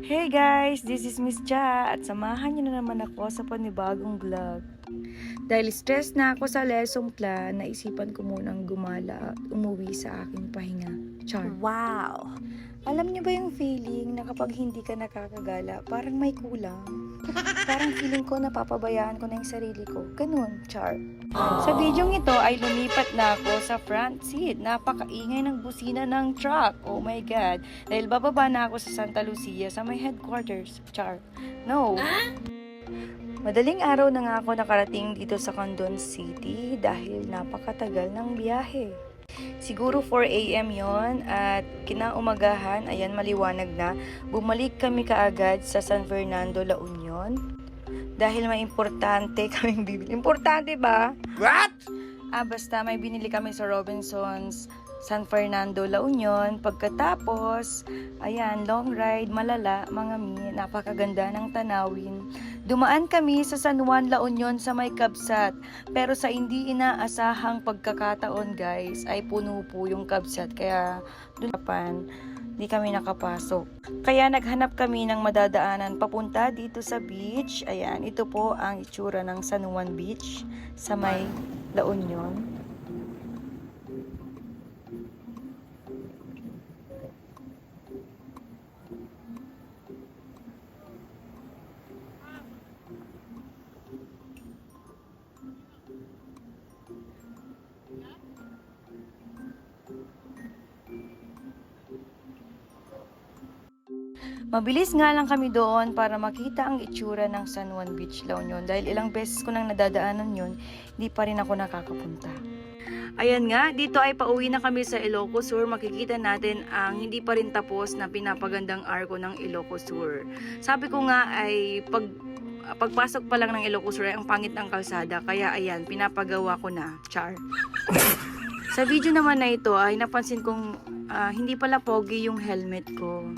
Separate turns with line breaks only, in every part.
Hey guys! This is Miss Ja at samahan niyo na naman ako sa panibagong vlog. Dahil stress na ako sa lesson plan, naisipan ko munang gumala at umuwi sa aking pahinga. Char. Wow! Alam niyo ba yung feeling na kapag hindi ka nakakagala, parang may kulang? Parang feeling ko napapabayaan ko na yung sarili ko. Ganun, char. Sa videong ito ay lumipat na ako sa front seat. Napakaingay ng busina ng truck. Oh my God. Dahil bababa na ako sa Santa Lucia sa may headquarters. Char. No. Madaling araw na nga ako nakarating dito sa Condon City dahil napakatagal ng biyahe. Siguro 4 AM yon at kinaumagahan, ayan maliwanag na, bumalik kami kaagad sa San Fernando, La Union dahil may importante kaming bibili. Importante ba?
What?
Basta may binili kami sa Robinsons San Fernando, La Union. Pagkatapos, ayan, long ride, malala, mga napakaganda ng tanawin. Dumaan kami sa San Juan, La Union sa may Kabsat. Pero sa hindi inaasahang pagkakataon guys, ay puno po yung Kabsat. Kaya doon hindi kami nakapasok. Kaya naghanap kami ng madadaanan papunta dito sa beach. Ayan, ito po ang itsura ng San Juan Beach sa may La Union. Mabilis nga lang kami doon para makita ang itsura ng San Juan Beach, La Union. Dahil ilang beses ko nang nadadaanan yun, hindi pa rin ako nakakapunta. Ayan nga, dito ay pauwi na kami sa Ilocos Sur. Makikita natin ang hindi pa rin tapos na pinapagandang arko ng Ilocos Sur. Sabi ko nga ay pagpasok pa lang ng Ilocos Sur ay ang pangit ng kalsada. Kaya ayan, pinapagawa ko na. Char. Sa video naman na ito ay napansin kong hindi pala pogi yung helmet ko.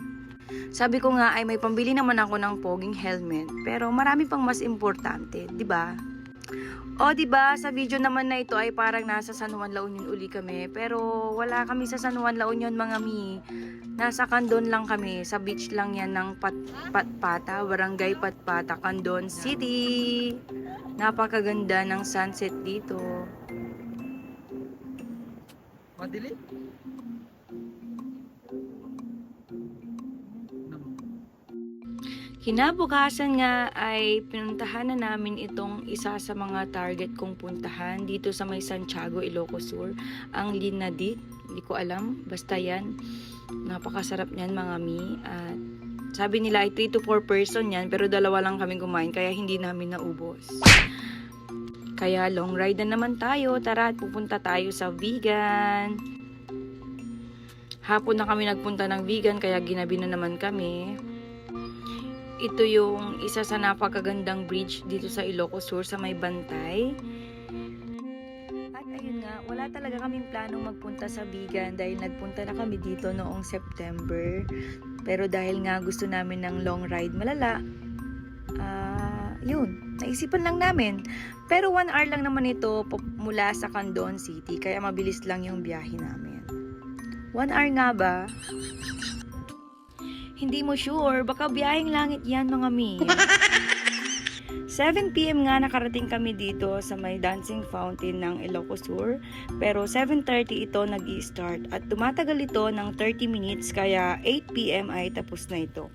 Sabi ko nga ay may pambili naman ako ng poging helmet, pero marami pang mas importante, 'di ba? O 'di ba, sa video naman na ito ay parang nasa San Juan, La Union uli kami, pero wala kami sa San Juan, La Union mga mi. Nasa Condon lang kami, sa beach lang 'yan ng Patpata, Barangay Patpata, Condon City. Napakaganda ng sunset dito.
Madili?
Kinabukasan nga ay pinuntahan na namin itong isa sa mga target kong puntahan dito sa may Santiago, Ilocos Sur, ang Linadit. Hindi ko alam, basta yan. Napakasarap niyan mga mi. At sabi nila ay 3 to 4 person yan, pero dalawa lang kaming kumain kaya hindi namin naubos. Kaya long ride na naman tayo. Tara at pupunta tayo sa Vegan. Hapon na kami nagpunta ng Vegan kaya ginabi na naman kami. Ito yung isa sa napakagandang bridge dito sa Ilocos Sur sa may Bantay. At ayun nga, wala talaga kaming planong magpunta sa Vegan dahil nagpunta na kami dito noong September. Pero dahil nga gusto namin ng long ride malala, yun, naisipan lang namin. Pero 1 hour lang naman ito mula sa Condon City, kaya mabilis lang yung biyahe namin. 1 hour nga ba? Hindi mo sure, baka biyaheng langit yan mga mi. 7 PM nga nakarating kami dito sa may dancing fountain ng Ilocos Sur. Pero 7:30 ito nag-i-start at tumatagal ito ng 30 minutes kaya 8 PM ay tapos na ito.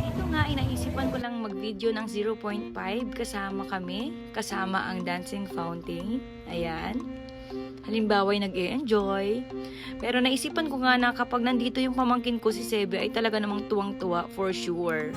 Ito nga, inaisipan ko lang mag-video ng 0.5 kasama kami, kasama ang dancing fountain. Ayan. Halimbawa ay nag-e-enjoy. Pero naisipan ko nga na kapag nandito yung pamangkin ko si Sebe ay talaga namang tuwang-tuwa for sure.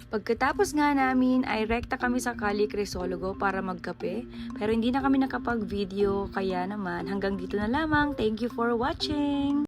Pagkatapos nga namin ay rekta kami sa Kali Crisologo para magkape. Pero hindi na kami nakapag-video, kaya naman hanggang dito na lamang. Thank you for watching!